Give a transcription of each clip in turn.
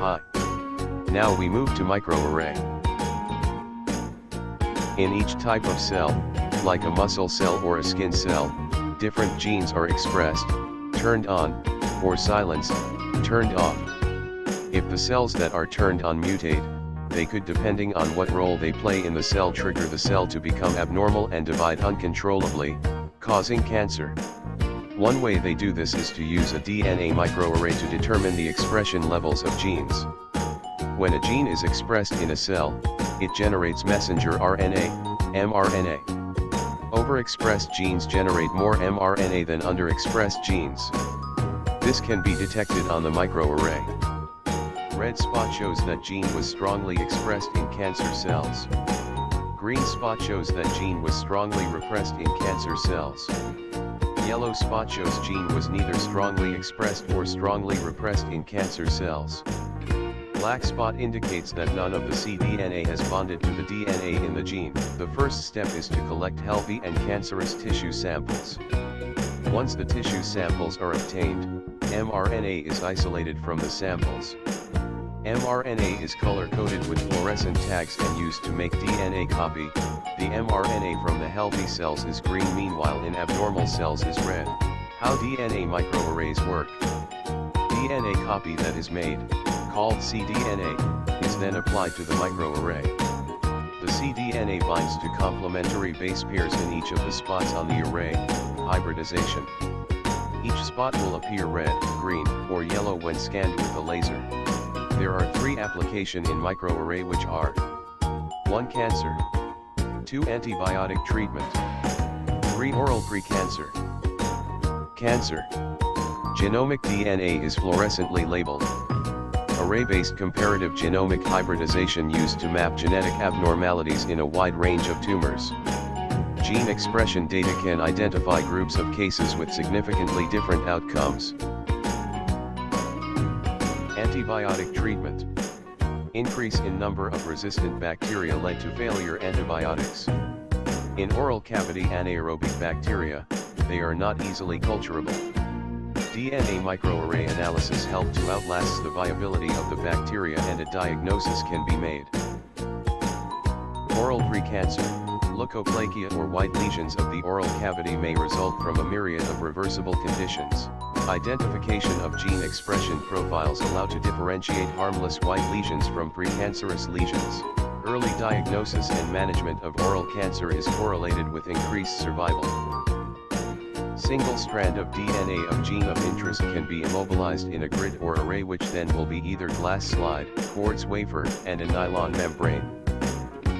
high. Now we move to microarray. In each type of cell, like a muscle cell or a skin cell, different genes are expressed, turned on, or silenced, turned off. If the cells that are turned on mutate, they could, depending on what role they play in the cell, trigger the cell to become abnormal and divide uncontrollably, causing cancer. One way they do this is to use a DNA microarray to determine the expression levels of genes. When a gene is expressed in a cell, it generates messenger RNA, mRNA. Overexpressed genes generate more mRNA than underexpressed genes. This can be detected on the microarray. Red spot shows that gene was strongly expressed in cancer cells. Green spot shows that gene was strongly repressed in cancer cells. Yellow spot shows gene was neither strongly expressed or strongly repressed in cancer cells. Black spot indicates that none of the cDNA has bonded to the DNA in the gene. The first step is to collect healthy and cancerous tissue samples. Once the tissue samples are obtained, mRNA is isolated from the samples. mRNA is color-coded with fluorescent tags and used to make DNA copy. The mRNA from the healthy cells is green, meanwhile in abnormal cells is red. How DNA microarrays work? DNA copy that is made, called cDNA, is then applied to the microarray. The cDNA binds to complementary base pairs in each of the spots on the array, hybridization. Each spot will appear red, green, or yellow when scanned with a laser. There are 3 applications in microarray, which are 1. Cancer, 2. Antibiotic treatment, 3. Oral pre-cancer. Cancer. Genomic DNA is fluorescently labeled. Array-based comparative genomic hybridization used to map genetic abnormalities in a wide range of tumors. Gene expression data can identify groups of cases with significantly different outcomes. Antibiotic treatment. Increase in number of resistant bacteria led to failure antibiotics. In oral cavity anaerobic bacteria, they are not easily culturable. DNA microarray analysis helped to outlast the viability of the bacteria and a diagnosis can be made. Oral precancer. Leukoplakia or white lesions of the oral cavity may result from a myriad of reversible conditions. Identification of gene expression profiles allow to differentiate harmless white lesions from precancerous lesions. Early diagnosis and management of oral cancer is correlated with increased survival. Single strand of DNA of gene of interest can be immobilized in a grid or array, which then will be either glass slide, quartz wafer, and a nylon membrane.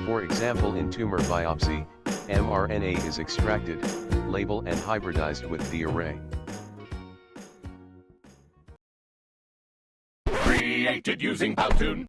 For example, in tumor biopsy, mRNA is extracted, labeled and hybridized with the array. Created using Powtoon.